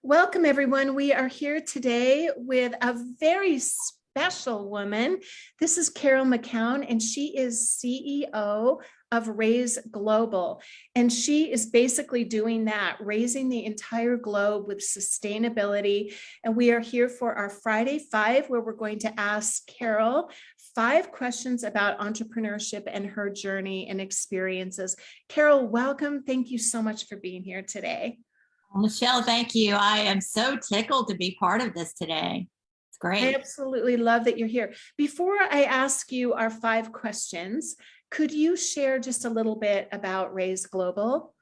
Welcome, everyone. We are here today with a very special woman. This is Carol McKown, and she is CEO of Raise Global. And she is basically doing that, raising the entire globe with sustainability. And we are here for our Friday Five, where we're going to ask Carol 5 questions about entrepreneurship and her journey and experiences. Carol, welcome. Thank you so much for being here today. Michelle, thank you. I am so tickled to be part of this today. It's great. I absolutely love that you're here. Before I ask you our 5 questions, could you share just a little bit about Raise Global?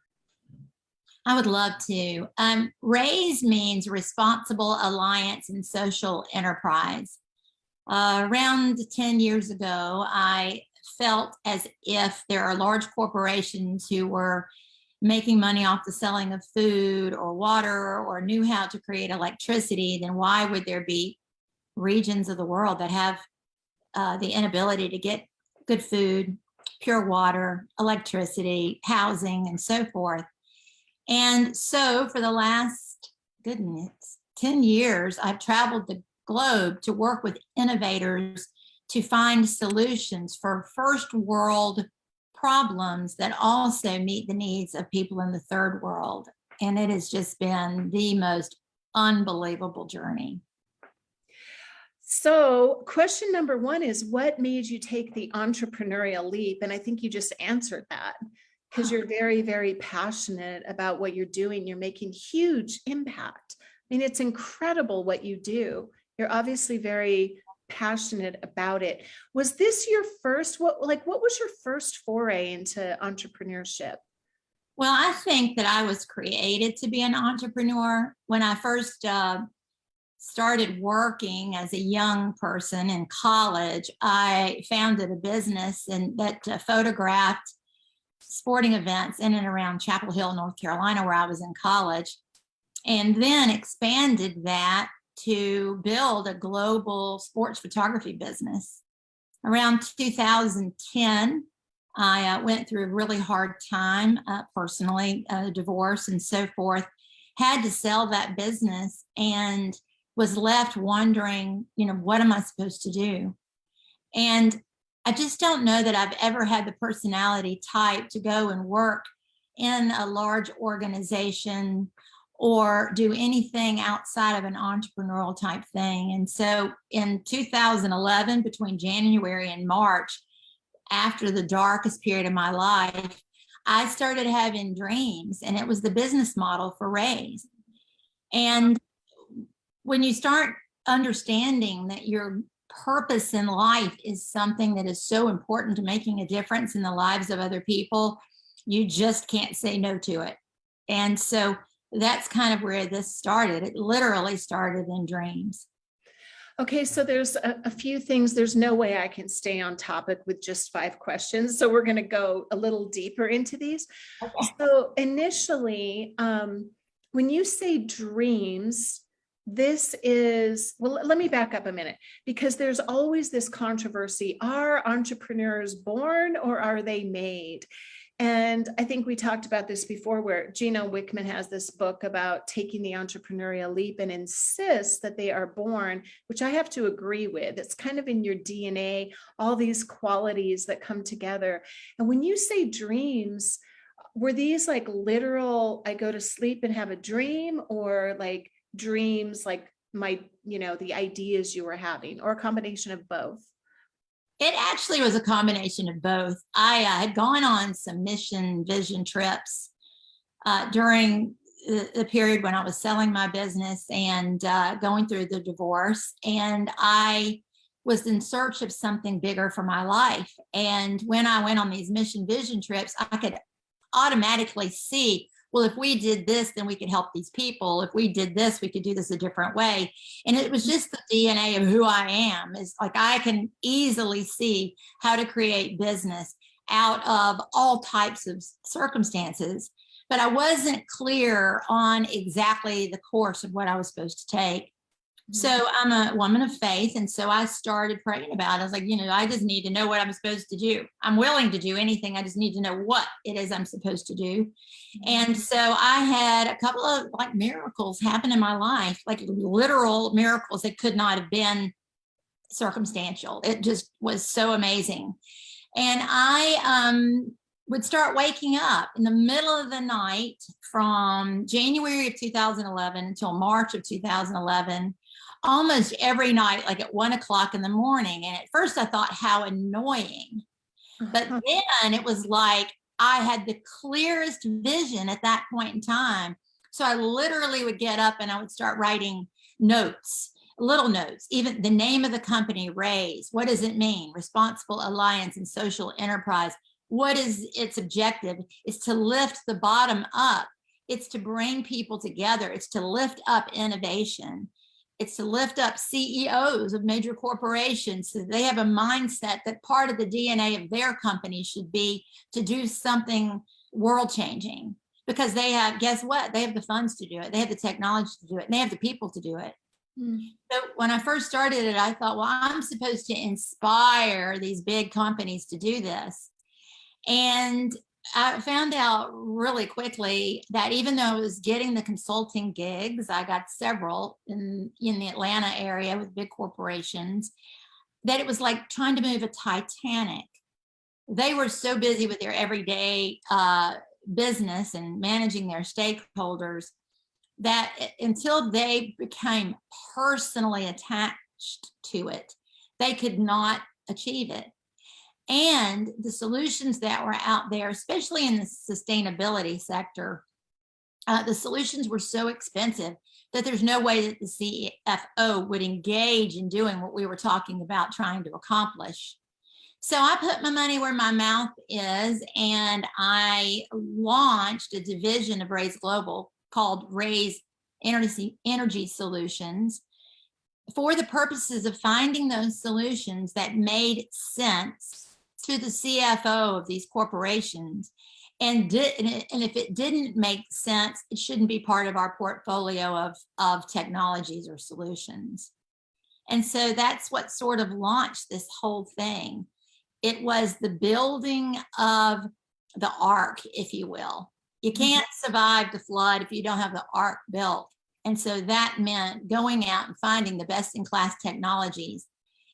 I would love to. RAISE means Responsible Alliance and Social Enterprise. Around 10 years ago, I felt as if there are large corporations who were making money off the selling of food or water or knew how to create electricity, then why would there be regions of the world that have the inability to get good food, pure water, electricity, housing, and so forth? And so for the last, 10 years, I've traveled the globe to work with innovators to find solutions for first world problems that also meet the needs of people in the third world. And it has just been the most unbelievable journey. So question number 1 is, what made you take the entrepreneurial leap? And I think you just answered that, because you're very, very passionate about what you're doing. You're making huge impact. I mean, it's incredible what you do. You're obviously very passionate about it. Was this your first, what was your first foray into entrepreneurship? Well, I think that I was created to be an entrepreneur. When I first started working as a young person in college, I founded a business that photographed sporting events in and around Chapel Hill, North Carolina, where I was in college, and then expanded that to build a global sports photography business. Around 2010, I went through a really hard time personally, a divorce and so forth, had to sell that business and was left wondering, what am I supposed to do? And I just don't know that I've ever had the personality type to go and work in a large organization or do anything outside of an entrepreneurial type thing. And so in 2011, between January and March, after the darkest period of my life, I started having dreams, and it was the business model for Raise. And when you start understanding that your purpose in life is something that is so important to making a difference in the lives of other people, you just can't say no to it. And so that's kind of where this started. It literally started in dreams. Okay, so there's a few things. There's no way I can stay on topic with just 5 questions. So we're going to go a little deeper into these. Okay. So initially, when you say dreams, this is, well, let me back up a minute, because there's always this controversy. Are entrepreneurs born or are they made? And I think we talked about this before, where Gino Wickman has this book about taking the entrepreneurial leap and insists that they are born, which I have to agree with. It's kind of in your DNA, all these qualities that come together. And when you say dreams, were these like literal, I go to sleep and have a dream, or like dreams like the ideas you were having, or a combination of both? It actually was a combination of both. I had gone on some mission vision trips during the period when I was selling my business and going through the divorce. And I was in search of something bigger for my life. And when I went on these mission vision trips, I could automatically see, well, if we did this, then we could help these people. If we did this, we could do this a different way. And it was just the DNA of who I am. Is like, I can easily see how to create business out of all types of circumstances, but I wasn't clear on exactly the course of what I was supposed to take. So I'm a woman of faith. And so I started praying about it. I was like, I just need to know what I'm supposed to do. I'm willing to do anything. I just need to know what it is I'm supposed to do. And so I had a couple of like miracles happen in my life, like literal miracles that could not have been circumstantial. It just was so amazing. And I would start waking up in the middle of the night from January of 2011 until March of 2011, almost every night, like at 1 o'clock in the morning. And at first I thought, how annoying. But then it was like I had the clearest vision at that point in time. So I literally would get up and I would start writing notes, little notes, even the name of the company, Raise. What does it mean? Responsible Alliance and Social Enterprise. What is its objective? It's to lift the bottom up. It's to bring people together. It's to lift up innovation. It's to lift up CEOs of major corporations so they have a mindset that part of the DNA of their company should be to do something world changing, because they have, guess what? They have the funds to do it. They have the technology to do it. And they have the people to do it. So when I first started it, I thought, well, I'm supposed to inspire these big companies to do this. And I found out really quickly that even though I was getting the consulting gigs, I got several in the Atlanta area with big corporations, that it was like trying to move a Titanic. They were so busy with their everyday business and managing their stakeholders that until they became personally attached to it, they could not achieve it. And the solutions that were out there, especially in the sustainability sector, the solutions were so expensive that there's no way that the CFO would engage in doing what we were talking about trying to accomplish. So I put my money where my mouth is, and I launched a division of Raise Global called Raise Energy Solutions, for the purposes of finding those solutions that made sense to the CFO of these corporations. And if it didn't make sense, it shouldn't be part of our portfolio of technologies or solutions. And so that's what sort of launched this whole thing. It was the building of the ark, if you will. You can't survive the flood if you don't have the ark built. And so that meant going out and finding the best in class technologies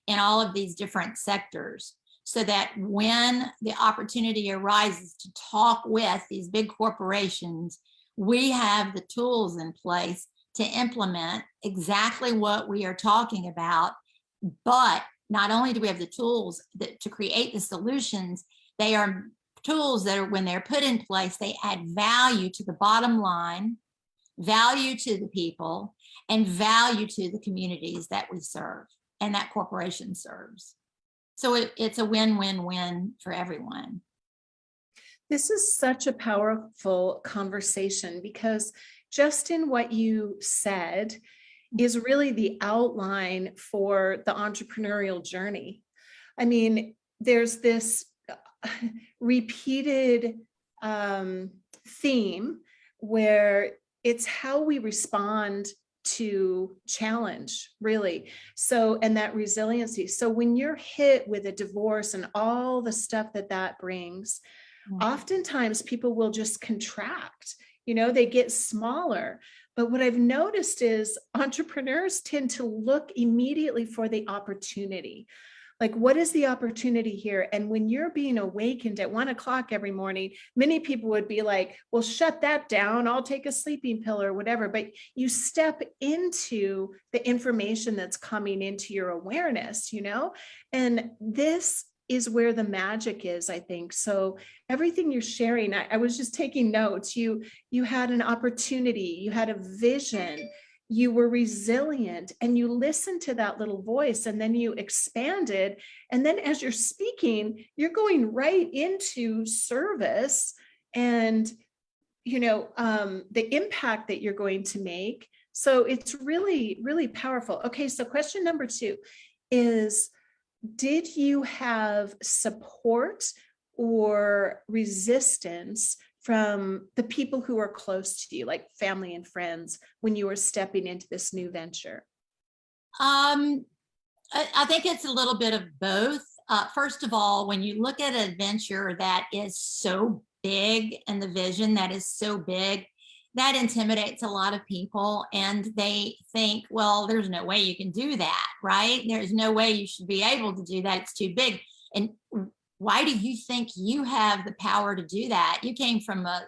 in all of these different sectors, so that when the opportunity arises to talk with these big corporations, we have the tools in place to implement exactly what we are talking about. But not only do we have the tools to create the solutions, they are tools that are, when they're put in place, they add value to the bottom line, value to the people, and value to the communities that we serve and that corporation serves. So it's a win-win-win for everyone. This is such a powerful conversation, because just in what you said is really the outline for the entrepreneurial journey. I mean, there's this repeated theme where it's how we respond to challenge, really. So, and that resiliency. So when you're hit with a divorce and all the stuff that brings, oftentimes people will just contract, they get smaller. But what I've noticed is entrepreneurs tend to look immediately for the opportunity. Like, what is the opportunity here? And when you're being awakened at 1 o'clock every morning, many people would be like, well, shut that down. I'll take a sleeping pill or whatever. But you step into the information that's coming into your awareness, and this is where the magic is, I think. So everything you're sharing, I was just taking notes. You had an opportunity, you had a vision, you were resilient, and you listened to that little voice, and then you expanded. And then as you're speaking, you're going right into service and, the impact that you're going to make. So it's really, really powerful. Okay. So question number 2 is, did you have support or resistance from the people who are close to you, like family and friends, when you were stepping into this new venture? I think it's a little bit of both. First of all, when you look at an adventure that is so big and the vision that is so big, that intimidates a lot of people, and they think, well, there's no way you can do that, right? There's no way you should be able to do that. It's too big. And why do you think you have the power to do that? You came from a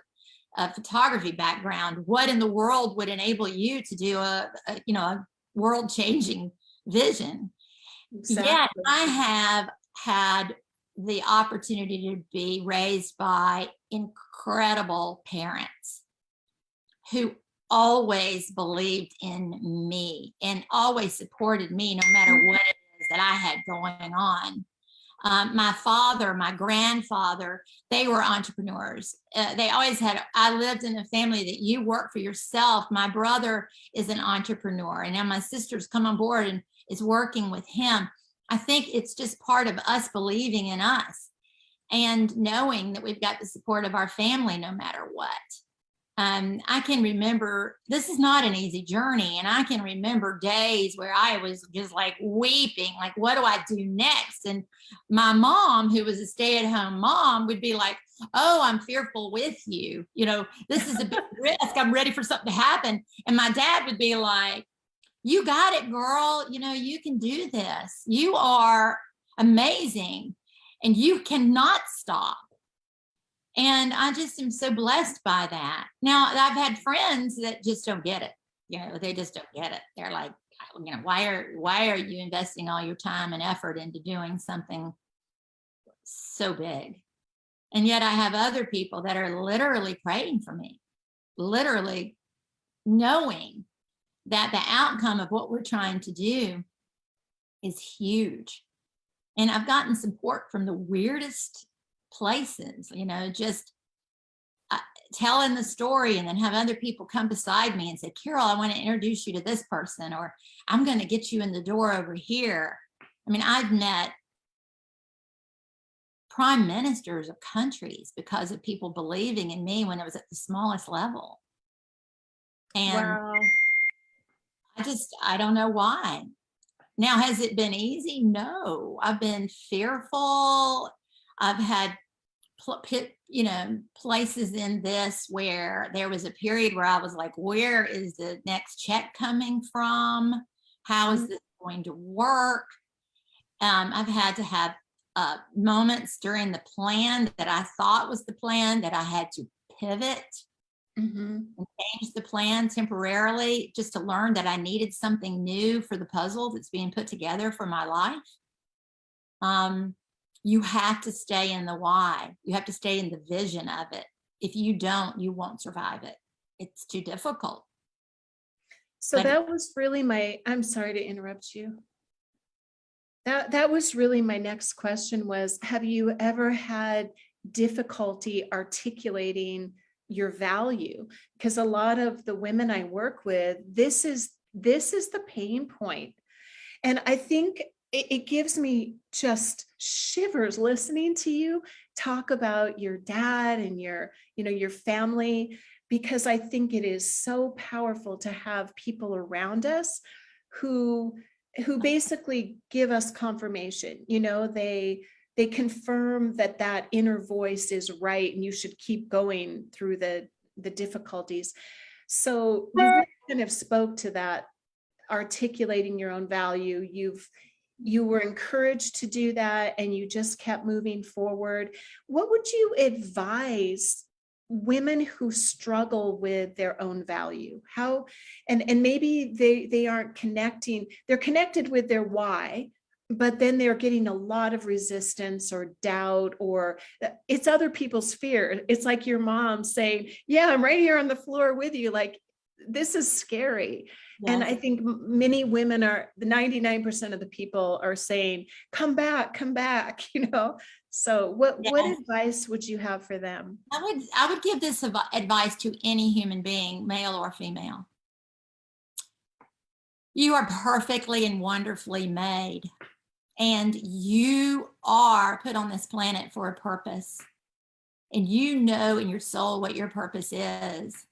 photography background. What in the world would enable you to do a world-changing vision? Exactly. Yet I have had the opportunity to be raised by incredible parents who always believed in me and always supported me no matter what it is that I had going on. My father, my grandfather, they were entrepreneurs. They always had, I lived in a family that you work for yourself. My brother is an entrepreneur, and now my sister's come on board and is working with him. I think it's just part of us believing in us and knowing that we've got the support of our family no matter what. I can remember, this is not an easy journey, and I can remember days where I was just like weeping, like, what do I do next? And my mom, who was a stay-at-home mom, would be like, oh, I'm fearful with you. You know, this is a big risk. I'm ready for something to happen. And my dad would be like, you got it, girl. You know, you can do this. You are amazing, and you cannot stop. And I just am so blessed by that. Now, I've had friends that just don't get it. You know, they just don't get it. They're like, you know, why are you investing all your time and effort into doing something so big? And yet I have other people that are literally praying for me, literally knowing that the outcome of what we're trying to do is huge. And I've gotten support from the weirdest places, you know, just telling the story, and then have other people come beside me and say, Carol, I want to introduce you to this person, or I'm going to get you in the door over here. I mean, I've met prime ministers of countries because of people believing in me when it was at the smallest level. And Wow. I don't know why. Now, has it been easy? No, I've been fearful. I've had, you know, places in this where there was a period where I was like, where is the next check coming from? How is this going to work? I've had to have moments during the plan that I thought was the plan that I had to pivot and change the plan temporarily just to learn that I needed something new for the puzzle that's being put together for my life. You have to stay in the why. You have to stay in the vision of it. If you don't, you won't survive it. It's too difficult. So that was really I'm sorry to interrupt you. That was really my next question was, have you ever had difficulty articulating your value? Because a lot of the women I work with, this is the pain point. And I think it gives me just shivers listening to you talk about your dad and your family, because I think it is so powerful to have people around us who basically give us confirmation. You know, they confirm that inner voice is right and you should keep going through the difficulties. So you really kind of spoke to that, articulating your own value. You were encouraged to do that and you just kept moving forward. What would you advise women who struggle with their own value? How, and maybe they aren't connecting, they're connected with their why, but then they're getting a lot of resistance or doubt, or it's other people's fear. It's like your mom saying, yeah, I'm right here on the floor with you. Like, this is scary. Yes. And I think many women the 99% of the people are saying, come back, you know? So what advice would you have for them? I would give this advice to any human being, male or female. You are perfectly and wonderfully made, and you are put on this planet for a purpose. And you know in your soul what your purpose is.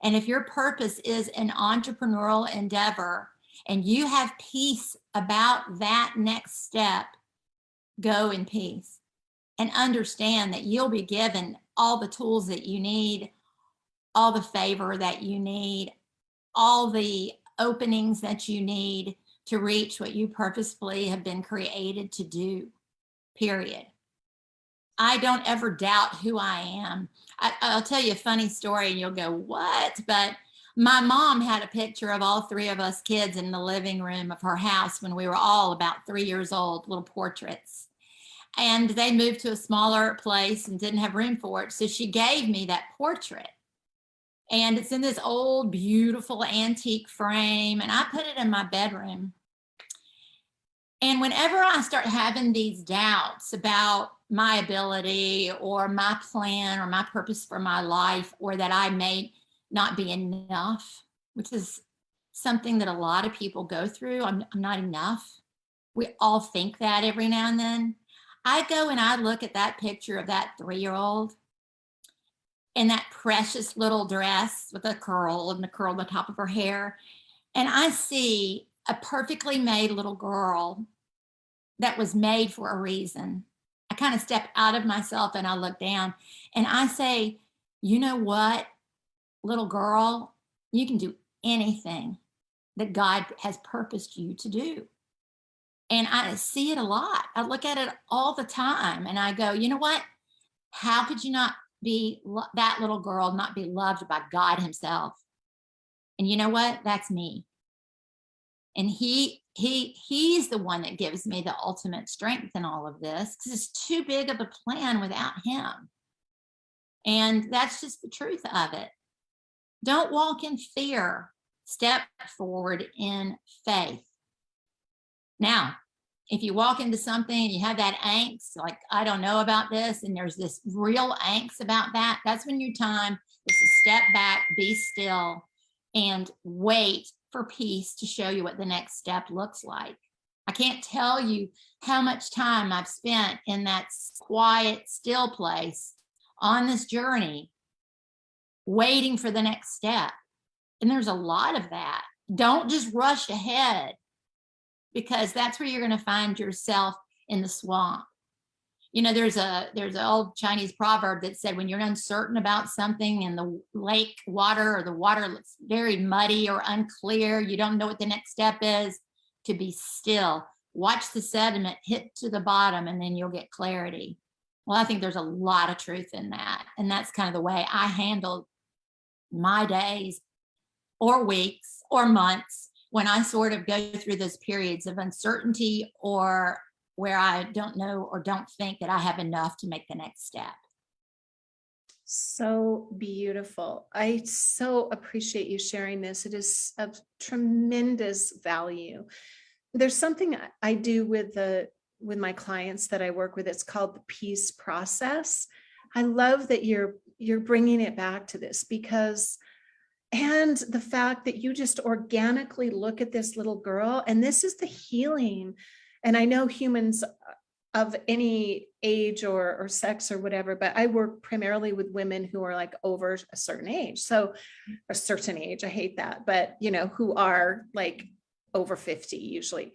And if your purpose is an entrepreneurial endeavor, and you have peace about that next step, go in peace and understand that you'll be given all the tools that you need, all the favor that you need, all the openings that you need to reach what you purposefully have been created to do, period. I don't ever doubt who I am. I'll tell you a funny story and you'll go, what? But my mom had a picture of all three of us kids in the living room of her house when we were all about 3 years old, little portraits. And they moved to a smaller place and didn't have room for it. So she gave me that portrait. And it's in this old, beautiful antique frame. And I put it in my bedroom. And whenever I start having these doubts about my ability or my plan or my purpose for my life, or that I may not be enough, which is something that a lot of people go through, I'm not enough. We all think that every now and then. I go and I look at that picture of that 3-year-old in that precious little dress with a curl and the curl on the top of her hair. And I see a perfectly made little girl that was made for a reason. I kind of step out of myself and I look down and I say, you know what, little girl, you can do anything that God has purposed you to do. And I see it a lot. I look at it all the time and I go, you know what? How could you not be that little girl, not be loved by God himself? And you know what? That's me. And he's the one that gives me the ultimate strength in all of this, because it's too big of a plan without him. And that's just the truth of it. Don't walk in fear. Step forward in faith. Now, if you walk into something and you have that angst, like, I don't know about this, and there's this real angst about that, that's when your time is to step back, be still, and wait for peace to show you what the next step looks like. I can't tell you how much time I've spent in that quiet, still place on this journey, waiting for the next step. And there's a lot of that. Don't just rush ahead, because that's where you're going to find yourself in the swamp. You know, there's an old Chinese proverb that said, when you're uncertain about something and the lake water or the water looks very muddy or unclear, you don't know what the next step is, to be still. Watch the sediment hit to the bottom and then you'll get clarity. Well, I think there's a lot of truth in that. And that's kind of the way I handle my days or weeks or months when I sort of go through those periods of uncertainty, or where I don't know or don't think that I have enough to make the next step. So beautiful. I so appreciate you sharing this. It is of tremendous value. There's something I do with my clients that I work with. It's called the peace process. I love that you're bringing it back to this, because, and the fact that you just organically look at this little girl, and this is the healing. And I know humans of any age or sex or whatever, but I work primarily with women who are like over a certain age. So a certain age, I hate that, but you know, who are like over 50 usually.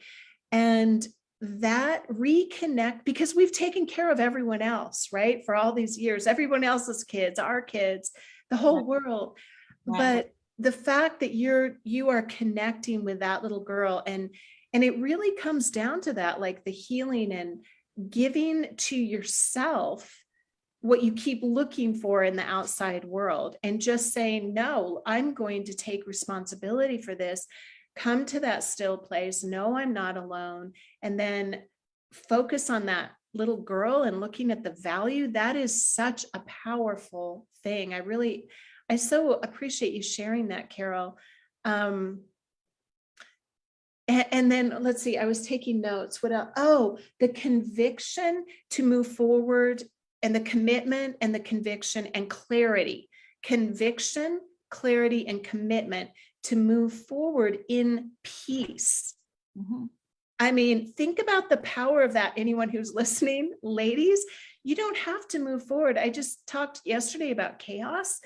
And that reconnect, because we've taken care of everyone else, right? For all these years, everyone else's kids, our kids, the whole world. Right. But the fact that you are connecting with that little girl, and it really comes down to that, like the healing and giving to yourself what you keep looking for in the outside world, and just saying, no, I'm going to take responsibility for this. Come to that still place. No, I'm not alone. And then focus on that little girl and looking at the value. That is such a powerful thing. I so appreciate you sharing that, Carol. And then let's see, I was taking notes. What else? Oh, the conviction to move forward, and the commitment and the conviction and clarity. Conviction, clarity, and commitment to move forward in peace. Mm-hmm. I mean, think about the power of that. Anyone who's listening, ladies, you don't have to move forward. I just talked yesterday about chaos.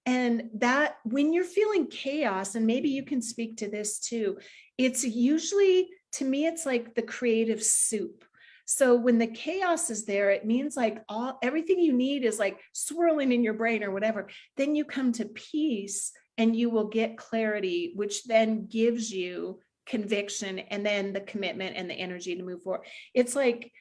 And that when you're feeling chaos, and maybe you can speak to this too, it's usually, to me, it's like the creative soup. So when the chaos is there, it means like everything you need is like swirling in your brain or whatever. Then you come to peace and you will get clarity, which then gives you conviction and then the commitment and the energy to move forward. It's like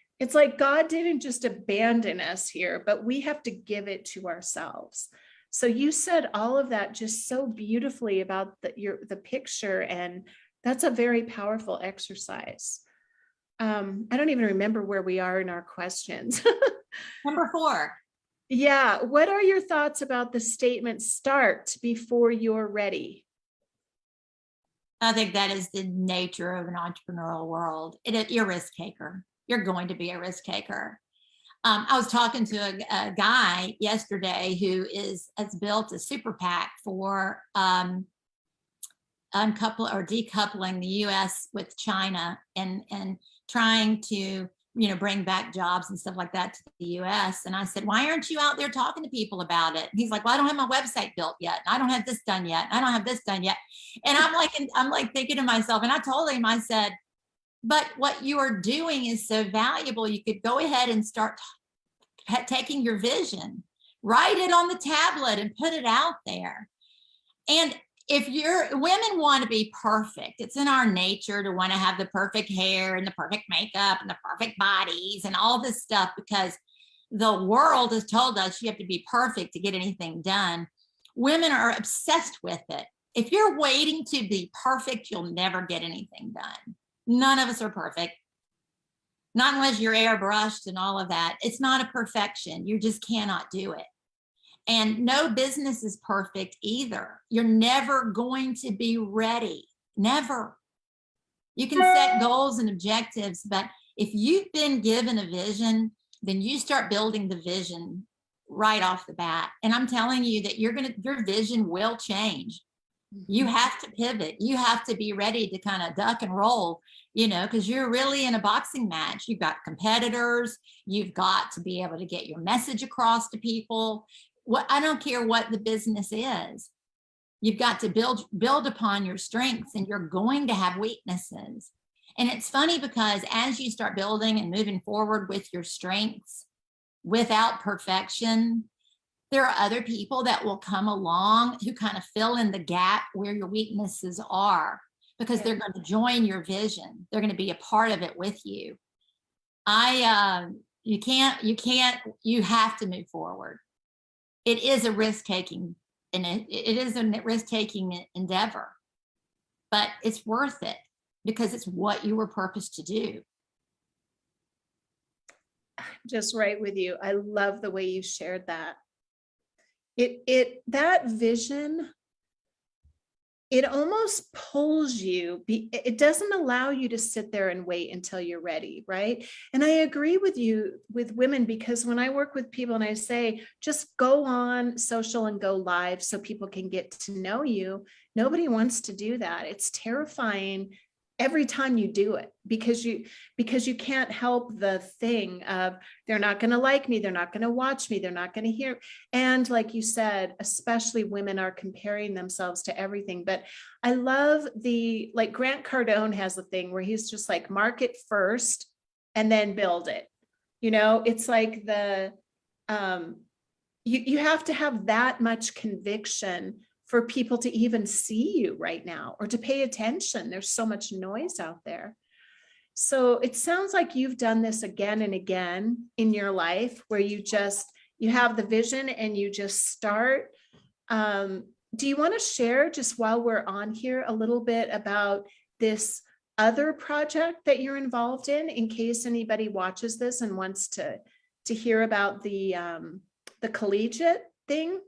God didn't just abandon us here, but we have to give it to ourselves. So you said all of that just so beautifully about the picture, and that's a very powerful exercise. I don't even remember where we are in our questions. Number 4. Yeah. What are your thoughts about the statement, start before you're ready? I think that is the nature of an entrepreneurial world. You're a risk taker. You're going to be a risk taker. I was talking to a guy yesterday who has built a super PAC for decoupling the U.S. with China and trying to bring back jobs and stuff like that to the U.S. And I said, why aren't you out there talking to people about it? And he's like, well, I don't have my website built yet. And I don't have this done yet. And I don't have this done yet. And I'm like thinking to myself, and I told him, I said, but what you are doing is so valuable. You could go ahead and start taking your vision, write it on the tablet and put it out there. And if women want to be perfect, it's in our nature to want to have the perfect hair and the perfect makeup and the perfect bodies and all this stuff, because the world has told us you have to be perfect to get anything done. Women are obsessed with it. If you're waiting to be perfect, you'll never get anything done. None of us are perfect. Not unless you're airbrushed and all of that. It's not a perfection. You just cannot do it. And no business is perfect either. You're never going to be ready. Never. You can set goals and objectives, but if you've been given a vision, then you start building the vision right off the bat. And I'm telling you that your vision will change. You have to pivot. You have to be ready to kind of duck and roll, because you're really in a boxing match. You've got competitors. You've got to be able to get your message across to people. I don't care what the business is. You've got to build upon your strengths, and you're going to have weaknesses. And it's funny because as you start building and moving forward with your strengths without perfection, there are other people that will come along who kind of fill in the gap where your weaknesses are, because they're going to join your vision. They're going to be a part of it with you. You have to move forward. It is a risk-taking, and it is a risk-taking endeavor, but it's worth it because it's what you were purposed to do. Just right with you. I love the way you shared that. That vision, it almost pulls you. It doesn't allow you to sit there and wait until you're ready, right? And I agree with you with women, because when I work with people and I say, just go on social and go live so people can get to know you, nobody wants to do that. It's terrifying every time you do it, because you can't help the thing of, they're not going to like me, they're not going to watch me, they're not going to hear. And like you said, especially women are comparing themselves to everything. But I love like Grant Cardone has a thing where he's just like, market first and then build it. It's like you have to have that much conviction for people to even see you right now or to pay attention. There's so much noise out there. So it sounds like you've done this again and again in your life, where you have the vision and you just start. Do you want to share, just while we're on here, a little bit about this other project that you're involved in case anybody watches this and wants to hear about the collegiate thing?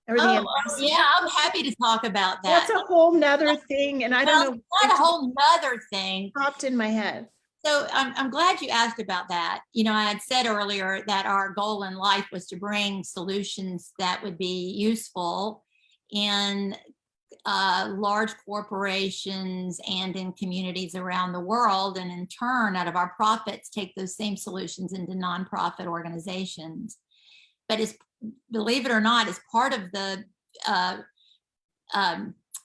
Yeah, I'm happy to talk about that. That's a whole nother thing, and I don't know. Not a whole nother thing. Popped in my head. So I'm glad you asked about that. I had said earlier that our goal in life was to bring solutions that would be useful in large corporations and in communities around the world, and in turn, out of our profits, take those same solutions into nonprofit organizations. But as believe it or not, is part of the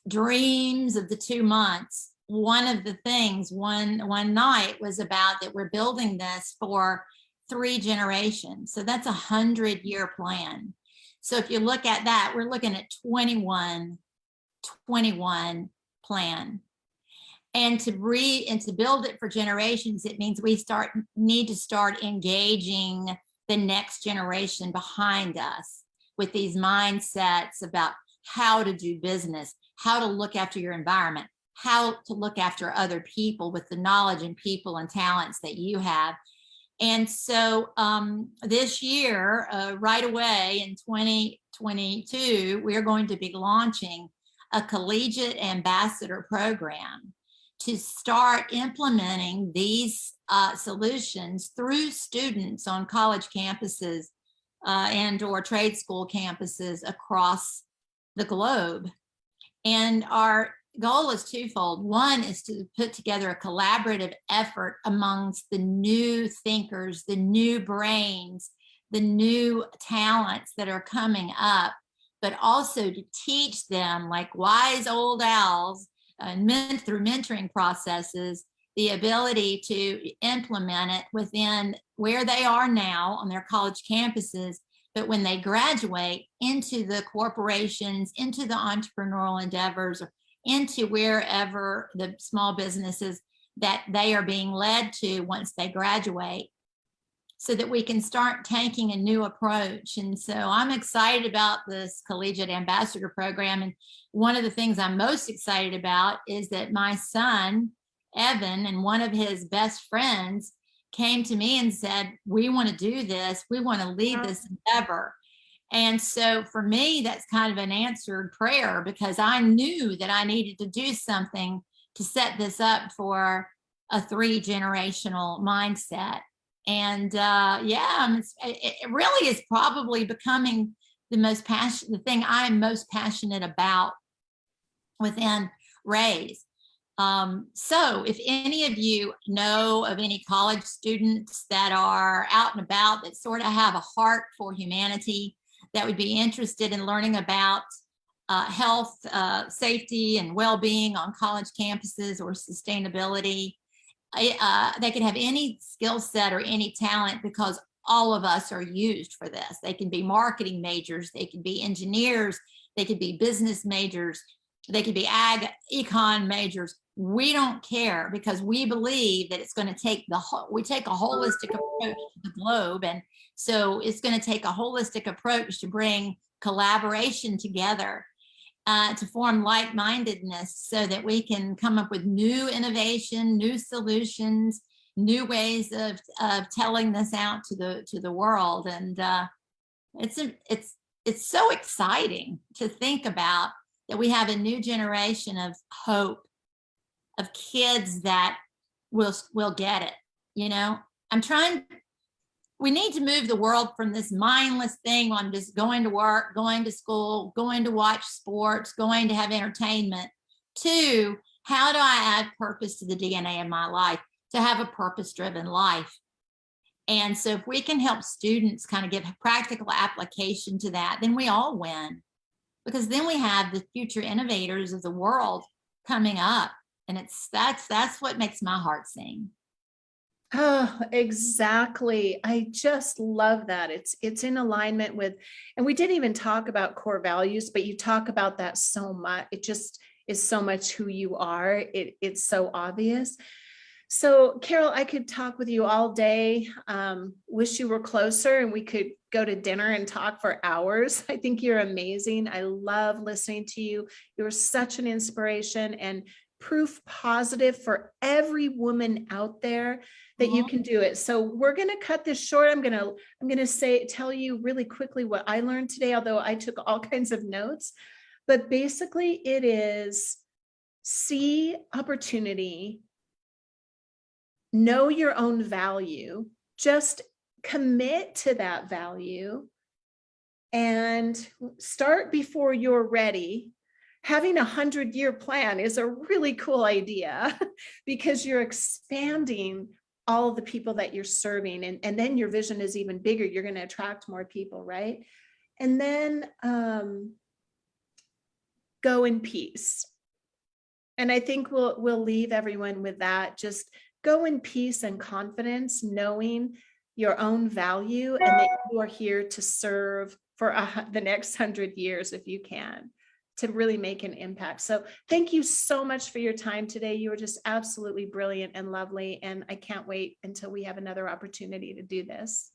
dreams of the 2 months. One of the things one night was about that we're building this for 3 generations. So that's 100-year plan. So if you look at that, we're looking at 21 plan. And to build it for generations, it means we need to start engaging the next generation behind us with these mindsets about how to do business, how to look after your environment, how to look after other people with the knowledge and people and talents that you have. And so this year, right away in 2022, we're going to be launching a collegiate ambassador program to start implementing these solutions through students on college campuses and or trade school campuses across the globe. And our goal is twofold. One is to put together a collaborative effort amongst the new thinkers, the new brains, the new talents that are coming up, but also to teach them, like wise old owls, through mentoring processes, the ability to implement it within where they are now on their college campuses, but when they graduate into the corporations, into the entrepreneurial endeavors, or into wherever the small businesses that they are being led to once they graduate, so that we can start taking a new approach. And so I'm excited about this collegiate ambassador program. And one of the things I'm most excited about is that my son, Evan, and one of his best friends came to me and said, we want to do this. We want to lead this endeavor. And so for me, that's kind of an answered prayer, because I knew that I needed to do something to set this up for a 3-generational mindset. And it really is probably becoming the thing I'm most passionate about within Raise. So if any of you know of any college students that are out and about that sort of have a heart for humanity, that would be interested in learning about health, safety, and well-being on college campuses, or sustainability, they can have any skill set or any talent, because all of us are used for this. They can be marketing majors, they can be engineers, they could be business majors, they could be econ majors. We don't care, because we believe that it's going to take we take a holistic approach to the globe. And so it's going to take a holistic approach to bring collaboration together, to form like-mindedness, so that we can come up with new innovation, new solutions, new ways of telling this out to the world. And it's so exciting to think about that we have a new generation of hope, of kids that will get it. You know, we need to move the world from this mindless thing on just going to work, going to school, going to watch sports, going to have entertainment, to how do I add purpose to the DNA of my life, to have a purpose-driven life. And so if we can help students kind of give practical application to that, then we all win, because then we have the future innovators of the world coming up. And that's what makes my heart sing. Oh, exactly. I just love that. It's in alignment with, and we didn't even talk about core values, but you talk about that so much. It just is so much who you are. It's so obvious. So Carol, I could talk with you all day. Wish you were closer and we could go to dinner and talk for hours. I think you're amazing. I love listening to you. You're such an inspiration and proof positive for every woman out there that you can do it. So we're going to cut this short. I'm going to tell you really quickly what I learned today, although I took all kinds of notes, but basically it is see opportunity, know your own value, just commit to that value, and start before you're ready. Having 100-year plan is a really cool idea because you're expanding all the people that you're serving. And then your vision is even bigger. You're going to attract more people, right? And then go in peace. And I think we'll leave everyone with that. Just go in peace and confidence, knowing your own value and that you are here to serve for the next 100 years if you can, to really make an impact. So thank you so much for your time today. You were just absolutely brilliant and lovely. And I can't wait until we have another opportunity to do this.